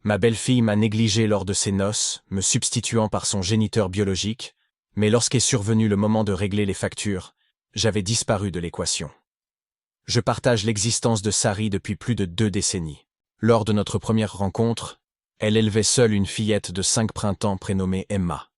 Ma belle-fille m'a négligé lors de ses noces, me substituant par son géniteur biologique, mais lorsqu'est survenu le moment de régler les factures, j'avais disparu de l'équation. Je partage l'existence de Sari depuis plus de 2 décennies. Lors de notre première rencontre, elle élevait seule une fillette de 5 printemps prénommée Emma.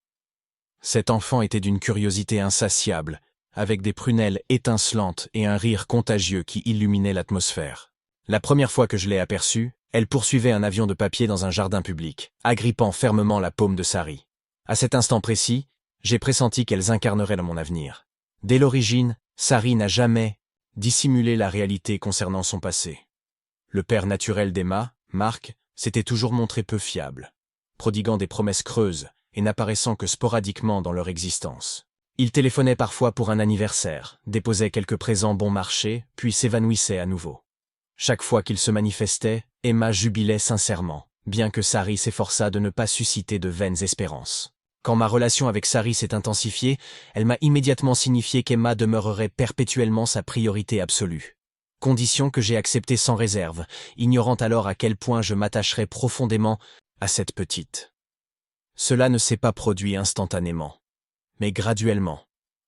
Cet enfant était d'une curiosité insatiable, avec des prunelles étincelantes et un rire contagieux qui illuminait l'atmosphère. La première fois que je l'ai aperçue, elle poursuivait un avion de papier dans un jardin public, agrippant fermement la paume de Sari. À cet instant précis, j'ai pressenti qu'elles incarneraient dans mon avenir. Dès l'origine, Sari n'a jamais dissimulé la réalité concernant son passé. Le père naturel d'Emma, Marc, s'était toujours montré peu fiable, prodiguant des promesses creuses et n'apparaissant que sporadiquement dans leur existence. Il téléphonait parfois pour un anniversaire, déposait quelques présents bon marché, puis s'évanouissait à nouveau. Chaque fois qu'il se manifestait, Emma jubilait sincèrement, bien que Sari s'efforçât de ne pas susciter de vaines espérances. Quand ma relation avec Sari s'est intensifiée, elle m'a immédiatement signifié qu'Emma demeurerait perpétuellement sa priorité absolue. Condition que j'ai acceptée sans réserve, ignorant alors à quel point je m'attacherais profondément à cette petite. Cela ne s'est pas produit instantanément, mais graduellement.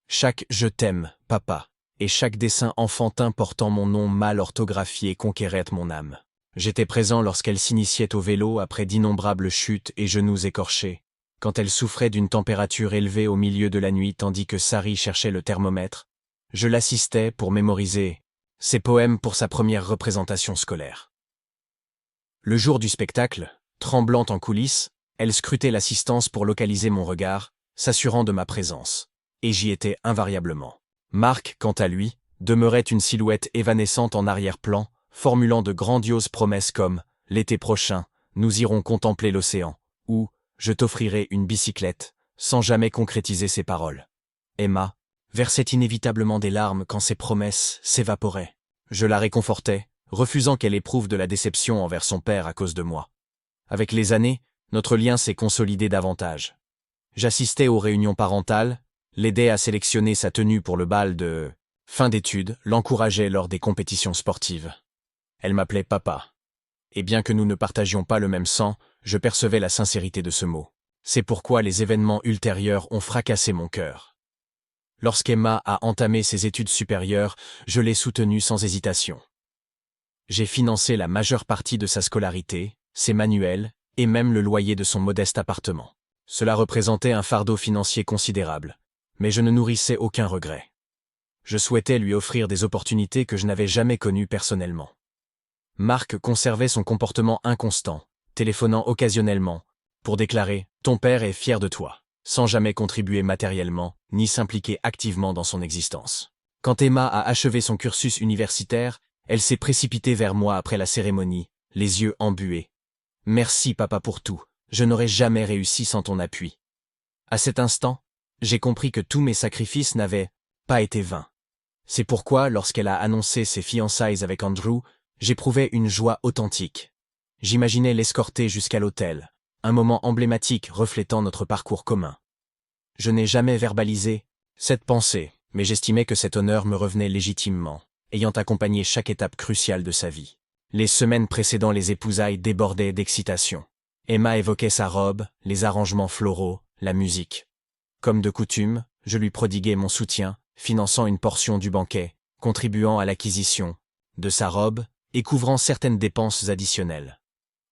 Chaque « je t'aime, papa » et chaque dessin enfantin portant mon nom mal orthographié conquérait mon âme. J'étais présent lorsqu'elle s'initiait au vélo après d'innombrables chutes et genoux écorchés, quand elle souffrait d'une température élevée au milieu de la nuit tandis que Sari cherchait le thermomètre. Je l'assistais pour mémoriser ses poèmes pour sa première représentation scolaire. Le jour du spectacle, tremblante en coulisses, elle scrutait l'assistance pour localiser mon regard, s'assurant de ma présence. Et j'y étais invariablement. Marc, quant à lui, demeurait une silhouette évanescente en arrière-plan, formulant de grandioses promesses comme « l'été prochain, nous irons contempler l'océan » ou « je t'offrirai une bicyclette », sans jamais concrétiser ses paroles. Emma versait inévitablement des larmes quand ses promesses s'évaporaient. Je la réconfortais, refusant qu'elle éprouve de la déception envers son père à cause de moi. Avec les années, notre lien s'est consolidé davantage. J'assistais aux réunions parentales, l'aidais à sélectionner sa tenue pour le bal de fin d'études, l'encourageais lors des compétitions sportives. Elle m'appelait papa. Et bien que nous ne partagions pas le même sang, je percevais la sincérité de ce mot. C'est pourquoi les événements ultérieurs ont fracassé mon cœur. Lorsqu'Emma a entamé ses études supérieures, je l'ai soutenue sans hésitation. J'ai financé la majeure partie de sa scolarité, ses manuels, et même le loyer de son modeste appartement. Cela représentait un fardeau financier considérable, mais je ne nourrissais aucun regret. Je souhaitais lui offrir des opportunités que je n'avais jamais connues personnellement. Marc conservait son comportement inconstant, téléphonant occasionnellement, pour déclarer « Ton père est fier de toi », sans jamais contribuer matériellement, ni s'impliquer activement dans son existence. Quand Emma a achevé son cursus universitaire, elle s'est précipitée vers moi après la cérémonie, les yeux embués. « Merci papa pour tout, je n'aurais jamais réussi sans ton appui. » À cet instant, j'ai compris que tous mes sacrifices n'avaient pas été vains. C'est pourquoi, lorsqu'elle a annoncé ses fiançailles avec Andrew, j'éprouvais une joie authentique. J'imaginais l'escorter jusqu'à l'hôtel, un moment emblématique reflétant notre parcours commun. Je n'ai jamais verbalisé cette pensée, mais j'estimais que cet honneur me revenait légitimement, ayant accompagné chaque étape cruciale de sa vie. Les semaines précédant les épousailles débordaient d'excitation. Emma évoquait sa robe, les arrangements floraux, la musique. Comme de coutume, je lui prodiguais mon soutien, finançant une portion du banquet, contribuant à l'acquisition de sa robe et couvrant certaines dépenses additionnelles.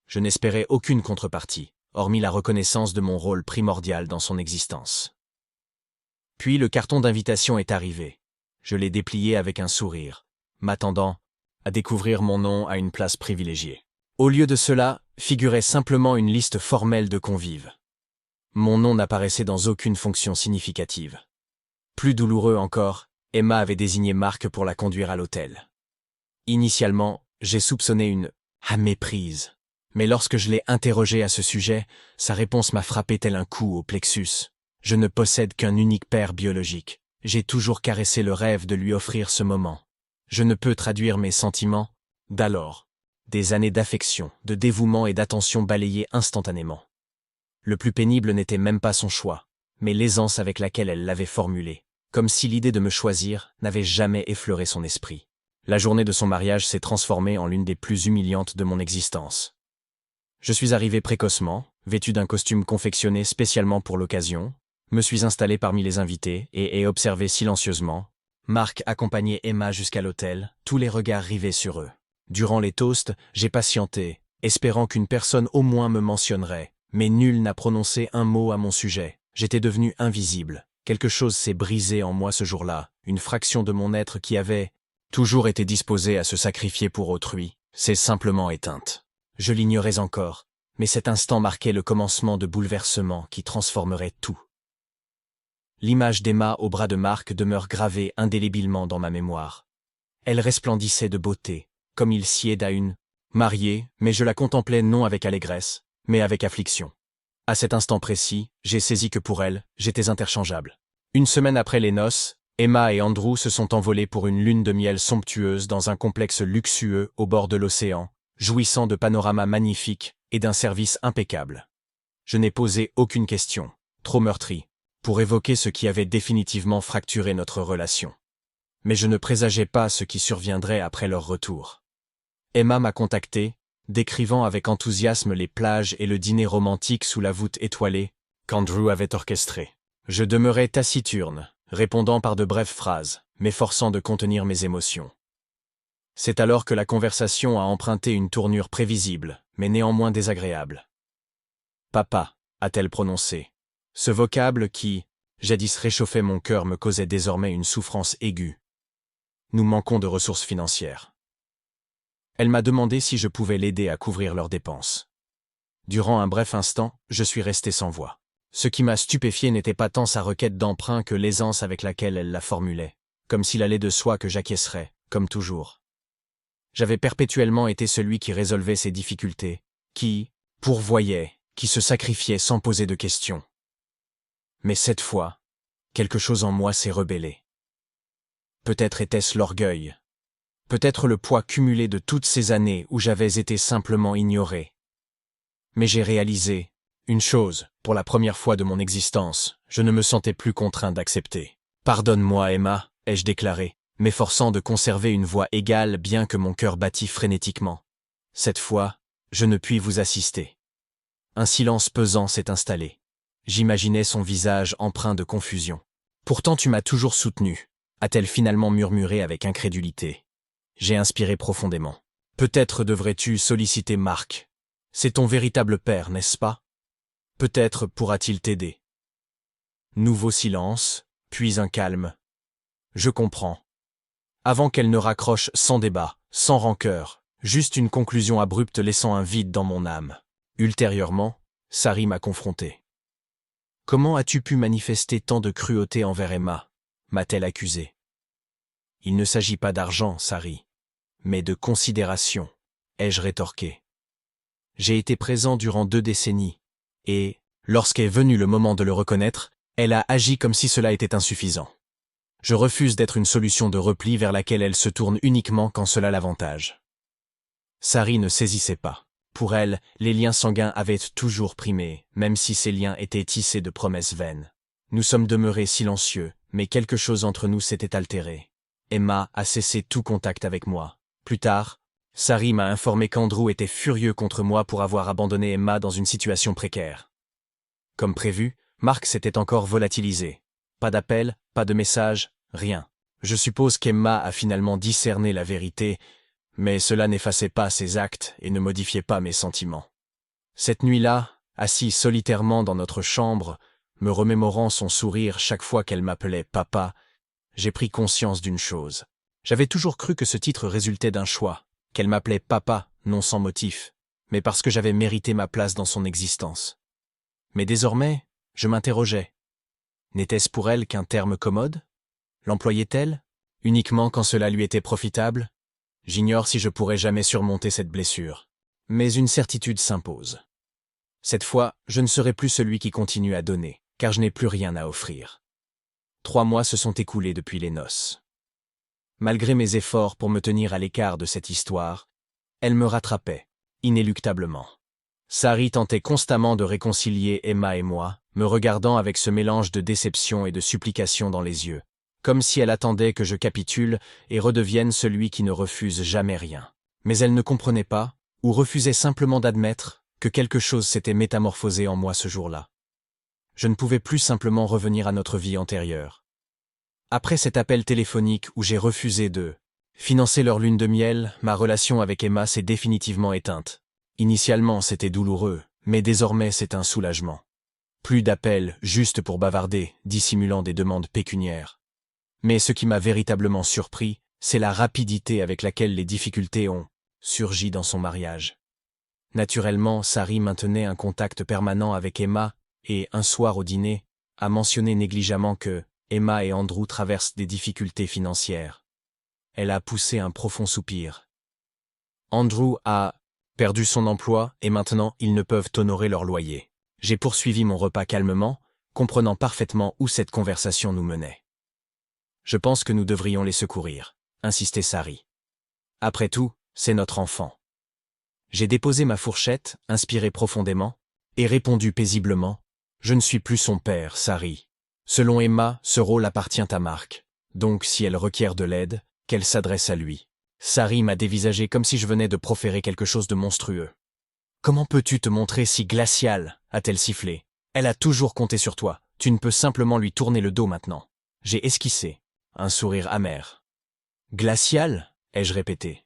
Je n'espérais aucune contrepartie, hormis la reconnaissance de mon rôle primordial dans son existence. Puis le carton d'invitation est arrivé. Je l'ai déplié avec un sourire, m'attendant à découvrir mon nom à une place privilégiée. Au lieu de cela, figurait simplement une liste formelle de convives. Mon nom n'apparaissait dans aucune fonction significative. Plus douloureux encore, Emma avait désigné Marc pour la conduire à l'hôtel. Initialement, j'ai soupçonné une méprise. Mais lorsque je l'ai interrogé à ce sujet, sa réponse m'a frappé tel un coup au plexus. Je ne possède qu'un unique père biologique. J'ai toujours caressé le rêve de lui offrir ce moment. Je ne peux traduire mes sentiments d'alors. Des années d'affection, de dévouement et d'attention balayées instantanément. Le plus pénible n'était même pas son choix, mais l'aisance avec laquelle elle l'avait formulé, comme si l'idée de me choisir n'avait jamais effleuré son esprit. La journée de son mariage s'est transformée en l'une des plus humiliantes de mon existence. Je suis arrivé précocement, vêtu d'un costume confectionné spécialement pour l'occasion, me suis installé parmi les invités et ai observé silencieusement. Marc accompagnait Emma jusqu'à l'hôtel, tous les regards rivés sur eux. Durant les toasts, j'ai patienté, espérant qu'une personne au moins me mentionnerait, mais nul n'a prononcé un mot à mon sujet. J'étais devenu invisible. Quelque chose s'est brisé en moi ce jour-là, une fraction de mon être qui avait toujours été disposée à se sacrifier pour autrui, s'est simplement éteinte. Je l'ignorais encore, mais cet instant marquait le commencement de bouleversements qui transformeraient tout. L'image d'Emma au bras de Marc demeure gravée indélébilement dans ma mémoire. Elle resplendissait de beauté, comme il sied à une mariée, mais je la contemplais non avec allégresse, mais avec affliction. À cet instant précis, j'ai saisi que pour elle, j'étais interchangeable. Une semaine après les noces, Emma et Andrew se sont envolés pour une lune de miel somptueuse dans un complexe luxueux au bord de l'océan, jouissant de panoramas magnifiques et d'un service impeccable. Je n'ai posé aucune question, trop meurtrie, pour évoquer ce qui avait définitivement fracturé notre relation. Mais je ne présageais pas ce qui surviendrait après leur retour. Emma m'a contacté, décrivant avec enthousiasme les plages et le dîner romantique sous la voûte étoilée qu'Andrew avait orchestré. Je demeurais taciturne, répondant par de brèves phrases, m'efforçant de contenir mes émotions. C'est alors que la conversation a emprunté une tournure prévisible, mais néanmoins désagréable. « Papa », a-t-elle prononcé. Ce vocable qui, jadis réchauffait mon cœur, me causait désormais une souffrance aiguë. Nous manquons de ressources financières. Elle m'a demandé si je pouvais l'aider à couvrir leurs dépenses. Durant un bref instant, je suis resté sans voix. Ce qui m'a stupéfié n'était pas tant sa requête d'emprunt que l'aisance avec laquelle elle la formulait, comme s'il allait de soi que j'acquiescerais, comme toujours. J'avais perpétuellement été celui qui résolvait ses difficultés, qui pourvoyait, qui se sacrifiait sans poser de questions. Mais cette fois, quelque chose en moi s'est rebellé. Peut-être était-ce l'orgueil. Peut-être le poids cumulé de toutes ces années où j'avais été simplement ignoré. Mais j'ai réalisé une chose, pour la première fois de mon existence, je ne me sentais plus contraint d'accepter. « Pardonne-moi, Emma », ai-je déclaré, m'efforçant de conserver une voix égale bien que mon cœur battît frénétiquement. Cette fois, je ne puis vous assister. Un silence pesant s'est installé. J'imaginais son visage empreint de confusion. « Pourtant tu m'as toujours soutenu », a-t-elle finalement murmuré avec incrédulité. J'ai inspiré profondément. « Peut-être devrais-tu solliciter Marc. C'est ton véritable père, n'est-ce pas? Peut-être pourra-t-il t'aider. » Nouveau silence, puis un calme. « Je comprends. » Avant qu'elle ne raccroche sans débat, sans rancœur, juste une conclusion abrupte laissant un vide dans mon âme. Ultérieurement, Sari m'a confronté. « Comment as-tu pu manifester tant de cruauté envers Emma ?» m'a-t-elle accusé. « Il ne s'agit pas d'argent, Sari, mais de considération, » ai-je rétorqué. J'ai été présent durant 2 décennies, et, lorsqu'est venu le moment de le reconnaître, elle a agi comme si cela était insuffisant. Je refuse d'être une solution de repli vers laquelle elle se tourne uniquement quand cela l'avantage. Sari ne saisissait pas. Pour elle, les liens sanguins avaient toujours primé, même si ces liens étaient tissés de promesses vaines. Nous sommes demeurés silencieux, mais quelque chose entre nous s'était altéré. Emma a cessé tout contact avec moi. Plus tard, Sari m'a informé qu'Andrew était furieux contre moi pour avoir abandonné Emma dans une situation précaire. Comme prévu, Marc s'était encore volatilisé. Pas d'appel, pas de message, rien. Je suppose qu'Emma a finalement discerné la vérité, mais cela n'effaçait pas ses actes et ne modifiait pas mes sentiments. Cette nuit-là, assis solitairement dans notre chambre, me remémorant son sourire chaque fois qu'elle m'appelait « papa », j'ai pris conscience d'une chose. J'avais toujours cru que ce titre résultait d'un choix, qu'elle m'appelait « papa » non sans motif, mais parce que j'avais mérité ma place dans son existence. Mais désormais, je m'interrogeais. N'était-ce pour elle qu'un terme commode? L'employait-elle uniquement quand cela lui était profitable? J'ignore si je pourrai jamais surmonter cette blessure. Mais une certitude s'impose. Cette fois, je ne serai plus celui qui continue à donner, car je n'ai plus rien à offrir. 3 mois se sont écoulés depuis les noces. Malgré mes efforts pour me tenir à l'écart de cette histoire, elle me rattrapait, inéluctablement. Sari tentait constamment de réconcilier Emma et moi, me regardant avec ce mélange de déception et de supplication dans les yeux, comme si elle attendait que je capitule et redevienne celui qui ne refuse jamais rien. Mais elle ne comprenait pas, ou refusait simplement d'admettre, que quelque chose s'était métamorphosé en moi ce jour-là. Je ne pouvais plus simplement revenir à notre vie antérieure. Après cet appel téléphonique où j'ai refusé de financer leur lune de miel, ma relation avec Emma s'est définitivement éteinte. Initialement, c'était douloureux, mais désormais c'est un soulagement. Plus d'appels juste pour bavarder, dissimulant des demandes pécuniaires. Mais ce qui m'a véritablement surpris, c'est la rapidité avec laquelle les difficultés ont surgi dans son mariage. Naturellement, Sari maintenait un contact permanent avec Emma et, un soir au dîner, a mentionné négligemment que Emma et Andrew traversent des difficultés financières. Elle a poussé un profond soupir. Andrew a perdu son emploi et maintenant ils ne peuvent honorer leur loyer. J'ai poursuivi mon repas calmement, comprenant parfaitement où cette conversation nous menait. Je pense que nous devrions les secourir, insistait Sari. Après tout, c'est notre enfant. J'ai déposé ma fourchette, inspiré profondément, et répondu paisiblement. Je ne suis plus son père, Sari. Selon Emma, ce rôle appartient à Mark. Donc si elle requiert de l'aide, qu'elle s'adresse à lui. Sari m'a dévisagé comme si je venais de proférer quelque chose de monstrueux. Comment peux-tu te montrer si glacial, a-t-elle sifflé. Elle a toujours compté sur toi, tu ne peux simplement lui tourner le dos maintenant. J'ai esquissé un sourire amer. Glacial, ai-je répété.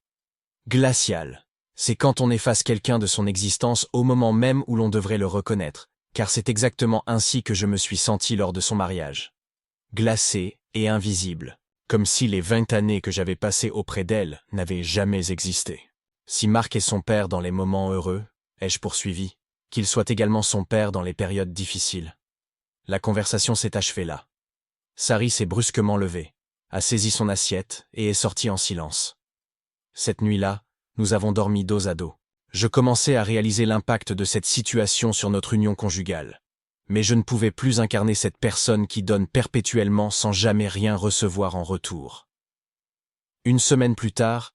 Glacial. C'est quand on efface quelqu'un de son existence au moment même où l'on devrait le reconnaître, car c'est exactement ainsi que je me suis senti lors de son mariage. Glacé et invisible, comme si les 20 années que j'avais passées auprès d'elle n'avaient jamais existé. Si Mark est son père dans les moments heureux, ai-je poursuivi, qu'il soit également son père dans les périodes difficiles. La conversation s'est achevée là. Sari s'est brusquement levée, a saisi son assiette et est sortie en silence. Cette nuit-là, nous avons dormi dos à dos. Je commençais à réaliser l'impact de cette situation sur notre union conjugale. Mais je ne pouvais plus incarner cette personne qui donne perpétuellement sans jamais rien recevoir en retour. Une semaine plus tard,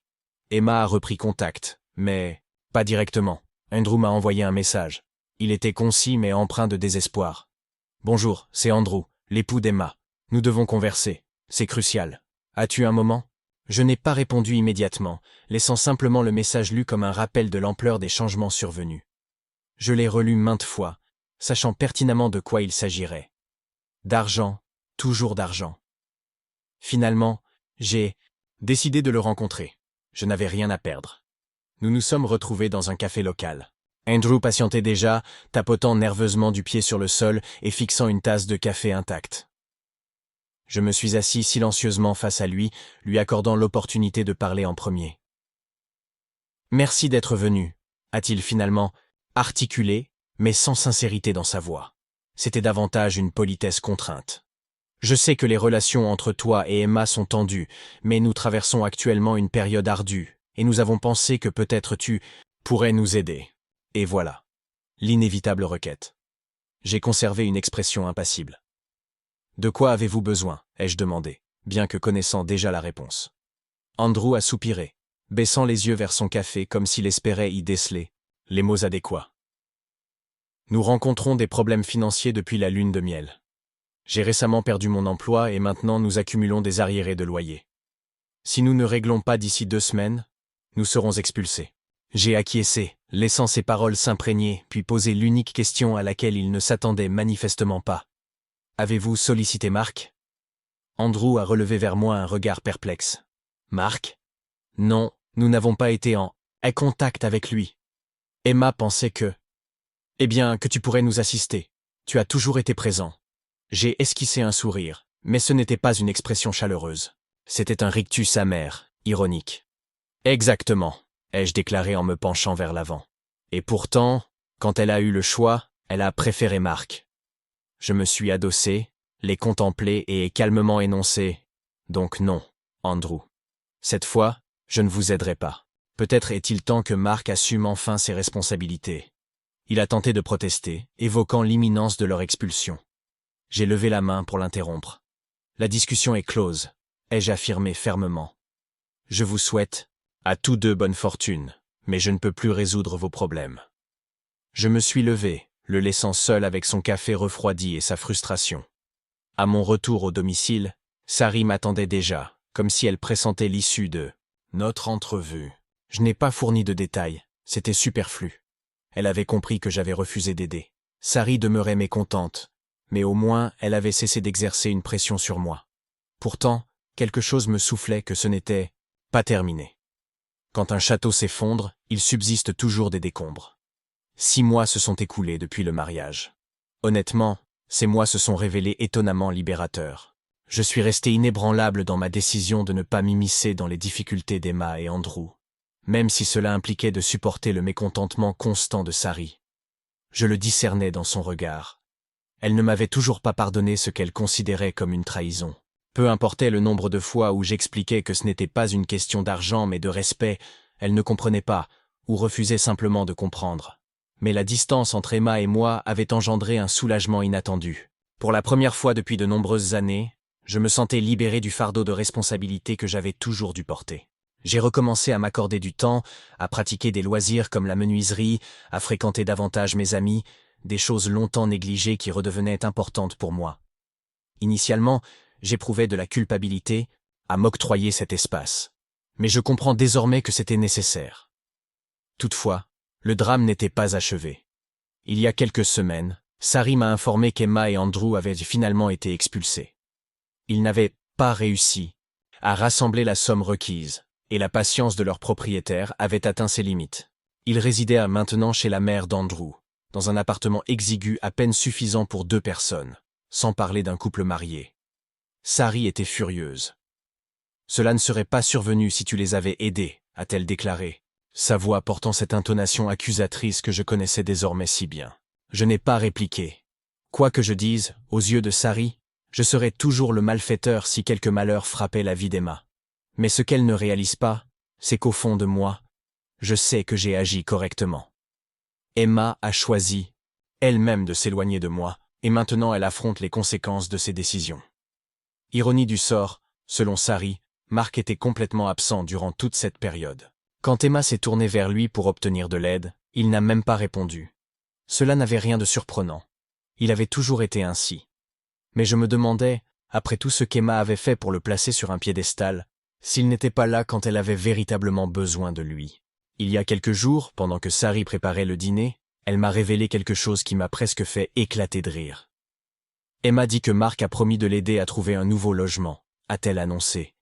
Emma a repris contact, mais pas directement. Andrew m'a envoyé un message. Il était concis mais empreint de désespoir. « Bonjour, c'est Andrew, l'époux d'Emma. Nous devons converser. C'est crucial. As-tu un moment ?» Je n'ai pas répondu immédiatement, laissant simplement le message lu comme un rappel de l'ampleur des changements survenus. Je l'ai relu maintes fois, sachant pertinemment de quoi il s'agirait. D'argent, toujours d'argent. Finalement, j'ai décidé de le rencontrer. Je n'avais rien à perdre. Nous nous sommes retrouvés dans un café local. Andrew patientait déjà, tapotant nerveusement du pied sur le sol et fixant une tasse de café intacte. Je me suis assis silencieusement face à lui, lui accordant l'opportunité de parler en premier. « Merci d'être venu », a-t-il finalement articulé, mais sans sincérité dans sa voix. C'était davantage une politesse contrainte. « Je sais que les relations entre toi et Emma sont tendues, mais nous traversons actuellement une période ardue, et nous avons pensé que peut-être tu pourrais nous aider. » Et voilà. L'inévitable requête. J'ai conservé une expression impassible. « De quoi avez-vous besoin ?» ai-je demandé, bien que connaissant déjà la réponse. Andrew a soupiré, baissant les yeux vers son café comme s'il espérait y déceler les mots adéquats. Nous rencontrons des problèmes financiers depuis la lune de miel. J'ai récemment perdu mon emploi et maintenant nous accumulons des arriérés de loyer. Si nous ne réglons pas d'ici 2 semaines, nous serons expulsés. J'ai acquiescé, laissant ses paroles s'imprégner, puis poser l'unique question à laquelle il ne s'attendait manifestement pas. Avez-vous sollicité Mark ? Andrew a relevé vers moi un regard perplexe. Mark ? Non, nous n'avons pas été en contact avec lui. Emma pensait que... Eh bien, que tu pourrais nous assister. Tu as toujours été présent. J'ai esquissé un sourire, mais ce n'était pas une expression chaleureuse. C'était un rictus amer, ironique. Exactement, ai-je déclaré en me penchant vers l'avant. Et pourtant, quand elle a eu le choix, elle a préféré Mark. Je me suis adossé, les contemplé et ai calmement énoncé « Donc non, Andrew. Cette fois, je ne vous aiderai pas. Peut-être est-il temps que Mark assume enfin ses responsabilités. » Il a tenté de protester, évoquant l'imminence de leur expulsion. J'ai levé la main pour l'interrompre. « La discussion est close, » ai-je affirmé fermement. « Je vous souhaite, à tous deux bonne fortune, mais je ne peux plus résoudre vos problèmes. » Je me suis levé, le laissant seul avec son café refroidi et sa frustration. À mon retour au domicile, Sari m'attendait déjà, comme si elle pressentait l'issue de notre entrevue. Je n'ai pas fourni de détails, c'était superflu. Elle avait compris que j'avais refusé d'aider. Sari demeurait mécontente, mais au moins elle avait cessé d'exercer une pression sur moi. Pourtant, quelque chose me soufflait que ce n'était pas terminé. Quand un château s'effondre, il subsiste toujours des décombres. 6 mois se sont écoulés depuis le mariage. Honnêtement, ces mois se sont révélés étonnamment libérateurs. Je suis resté inébranlable dans ma décision de ne pas m'immiscer dans les difficultés d'Emma et Andrew, même si cela impliquait de supporter le mécontentement constant de Sari. Je le discernais dans son regard. Elle ne m'avait toujours pas pardonné ce qu'elle considérait comme une trahison. Peu importait le nombre de fois où j'expliquais que ce n'était pas une question d'argent mais de respect, elle ne comprenait pas, ou refusait simplement de comprendre. Mais la distance entre Emma et moi avait engendré un soulagement inattendu. Pour la première fois depuis de nombreuses années, je me sentais libéré du fardeau de responsabilité que j'avais toujours dû porter. J'ai recommencé à m'accorder du temps, à pratiquer des loisirs comme la menuiserie, à fréquenter davantage mes amis, des choses longtemps négligées qui redevenaient importantes pour moi. Initialement, j'éprouvais de la culpabilité à m'octroyer cet espace. Mais je comprends désormais que c'était nécessaire. Toutefois, le drame n'était pas achevé. Il y a quelques semaines, Sari m'a informé qu'Emma et Andrew avaient finalement été expulsés. Ils n'avaient pas réussi à rassembler la somme requise, et la patience de leur propriétaire avait atteint ses limites. Ils résidaient maintenant chez la mère d'Andrew, dans un appartement exigu à peine suffisant pour 2 personnes, sans parler d'un couple marié. Sari était furieuse. « Cela ne serait pas survenu si tu les avais aidés », a-t-elle déclaré, sa voix portant cette intonation accusatrice que je connaissais désormais si bien. Je n'ai pas répliqué. Quoi que je dise, aux yeux de Sari, je serais toujours le malfaiteur si quelque malheur frappait la vie d'Emma. Mais ce qu'elle ne réalise pas, c'est qu'au fond de moi, je sais que j'ai agi correctement. Emma a choisi, elle-même, de s'éloigner de moi, et maintenant elle affronte les conséquences de ses décisions. Ironie du sort, selon Sari, Mark était complètement absent durant toute cette période. Quand Emma s'est tournée vers lui pour obtenir de l'aide, il n'a même pas répondu. Cela n'avait rien de surprenant. Il avait toujours été ainsi. Mais je me demandais, après tout ce qu'Emma avait fait pour le placer sur un piédestal, s'il n'était pas là quand elle avait véritablement besoin de lui. Il y a quelques jours, pendant que Sari préparait le dîner, elle m'a révélé quelque chose qui m'a presque fait éclater de rire. Emma dit que Mark a promis de l'aider à trouver un nouveau logement, a-t-elle annoncé.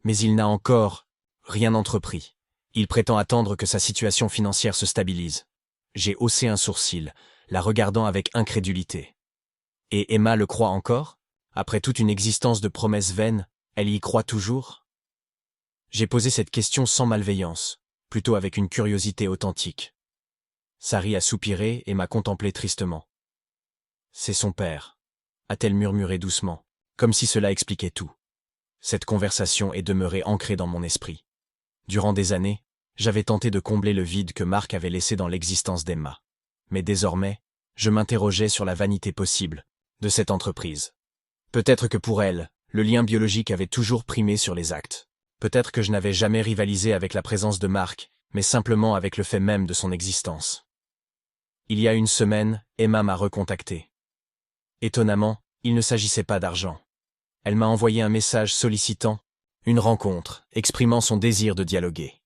Mais il n'a encore rien entrepris. Il prétend attendre que sa situation financière se stabilise. J'ai haussé un sourcil, la regardant avec incrédulité. Et Emma le croit encore? Après toute une existence de promesses vaines, elle y croit toujours? J'ai posé cette question sans malveillance, plutôt avec une curiosité authentique. Sari a soupiré et m'a contemplé tristement. C'est son père, a-t-elle murmuré doucement, comme si cela expliquait tout. Cette conversation est demeurée ancrée dans mon esprit. Durant des années, j'avais tenté de combler le vide que Mark avait laissé dans l'existence d'Emma. Mais désormais, je m'interrogeais sur la vanité possible de cette entreprise. Peut-être que pour elle, le lien biologique avait toujours primé sur les actes. Peut-être que je n'avais jamais rivalisé avec la présence de Mark, mais simplement avec le fait même de son existence. Il y a une semaine, Emma m'a recontacté. Étonnamment, il ne s'agissait pas d'argent. Elle m'a envoyé un message sollicitant une rencontre, exprimant son désir de dialoguer.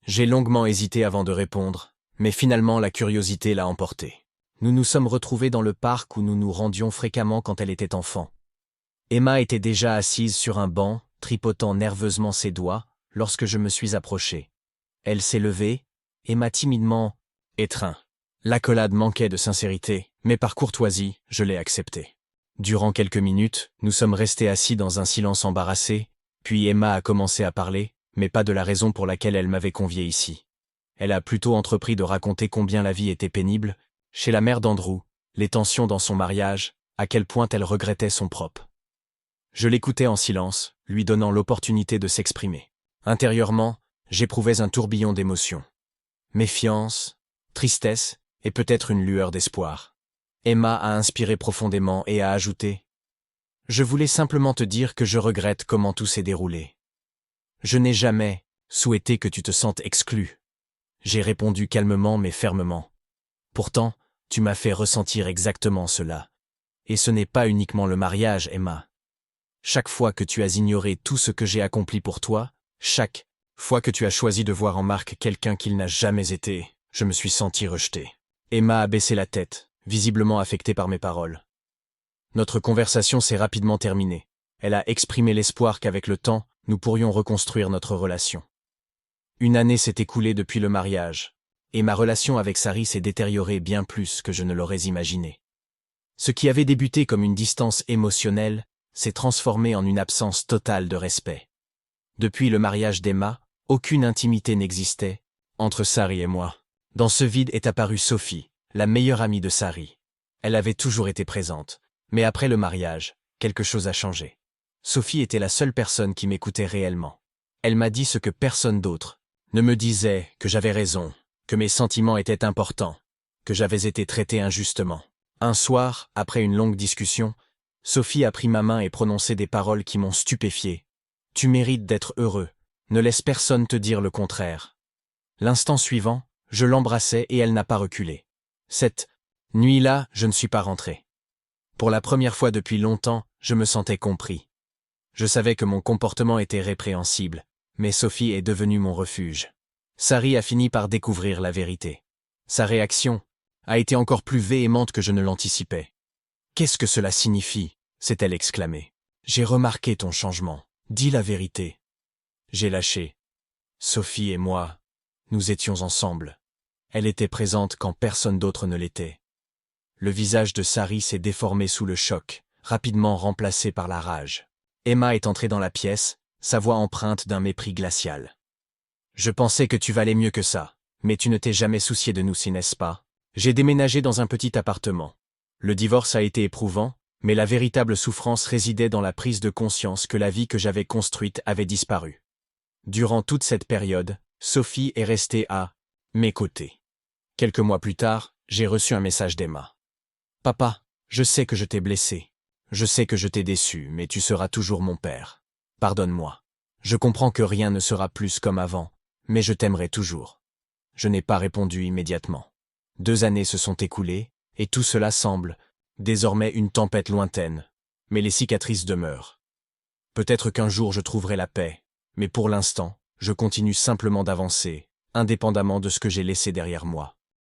J'ai longuement hésité avant de répondre, mais finalement la curiosité l'a emporté. Nous nous sommes retrouvés dans le parc où nous nous rendions fréquemment quand elle était enfant. Emma était déjà assise sur un banc, tripotant nerveusement ses doigts, lorsque je me suis approché. Elle s'est levée, et m'a timidement étreint. L'accolade manquait de sincérité, mais par courtoisie, je l'ai acceptée. Durant quelques minutes, nous sommes restés assis dans un silence embarrassé, puis Emma a commencé à parler, mais pas de la raison pour laquelle elle m'avait convié ici. Elle a plutôt entrepris de raconter combien la vie était pénible, chez la mère d'Andrew, les tensions dans son mariage, à quel point elle regrettait son propre. Je l'écoutais en silence, lui donnant l'opportunité de s'exprimer. Intérieurement, j'éprouvais un tourbillon d'émotions. Méfiance, tristesse et peut-être une lueur d'espoir. Emma a inspiré profondément et a ajouté « Je voulais simplement te dire que je regrette comment tout s'est déroulé. Je n'ai jamais souhaité que tu te sentes exclu. » J'ai répondu calmement mais fermement. Pourtant, tu m'as fait ressentir exactement cela. Et ce n'est pas uniquement le mariage, Emma. Chaque fois que tu as ignoré tout ce que j'ai accompli pour toi, chaque fois que tu as choisi de voir en Mark quelqu'un qu'il n'a jamais été, je me suis senti rejeté. Emma a baissé la tête, visiblement affectée par mes paroles. Notre conversation s'est rapidement terminée. Elle a exprimé l'espoir qu'avec le temps, nous pourrions reconstruire notre relation. Une année s'est écoulée depuis le mariage, et ma relation avec Sari s'est détériorée bien plus que je ne l'aurais imaginé. Ce qui avait débuté comme une distance émotionnelle s'est transformé en une absence totale de respect. Depuis le mariage d'Emma, aucune intimité n'existait entre Sari et moi. Dans ce vide est apparue Sophie, la meilleure amie de Sari. Elle avait toujours été présente, mais après le mariage, quelque chose a changé. Sophie était la seule personne qui m'écoutait réellement. Elle m'a dit ce que personne d'autre ne me disait, que j'avais raison, que mes sentiments étaient importants, que j'avais été traité injustement. Un soir, après une longue discussion, Sophie a pris ma main et prononcé des paroles qui m'ont stupéfié. « Tu mérites d'être heureux, ne laisse personne te dire le contraire. » L'instant suivant, je l'embrassai et elle n'a pas reculé. Cette nuit-là, je ne suis pas rentré. Pour la première fois depuis longtemps, je me sentais compris. Je savais que mon comportement était répréhensible, mais Sophie est devenue mon refuge. Sari a fini par découvrir la vérité. Sa réaction a été encore plus véhémente que je ne l'anticipais. « Qu'est-ce que cela signifie ?» s'est-elle exclamée. « J'ai remarqué ton changement. Dis la vérité. » J'ai lâché. Sophie et moi, nous étions ensemble. Elle était présente quand personne d'autre ne l'était. Le visage de Sari s'est déformé sous le choc, rapidement remplacé par la rage. Emma est entrée dans la pièce, sa voix empreinte d'un mépris glacial. « Je pensais que tu valais mieux que ça, mais tu ne t'es jamais soucié de nous, si n'est-ce pas? J'ai déménagé dans un petit appartement. Le divorce a été éprouvant, mais la véritable souffrance résidait dans la prise de conscience que la vie que j'avais construite avait disparu. Durant toute cette période, Sophie est restée à mes côtés. Quelques mois plus tard, j'ai reçu un message d'Emma. « Papa, je sais que je t'ai blessé. Je sais que je t'ai déçu, mais tu seras toujours mon père. Pardonne-moi. Je comprends que rien ne sera plus comme avant, mais je t'aimerai toujours. » Je n'ai pas répondu immédiatement. 2 années se sont écoulées, et tout cela semble, désormais, une tempête lointaine, mais les cicatrices demeurent. Peut-être qu'un jour je trouverai la paix, mais pour l'instant, je continue simplement d'avancer, indépendamment de ce que j'ai laissé derrière moi.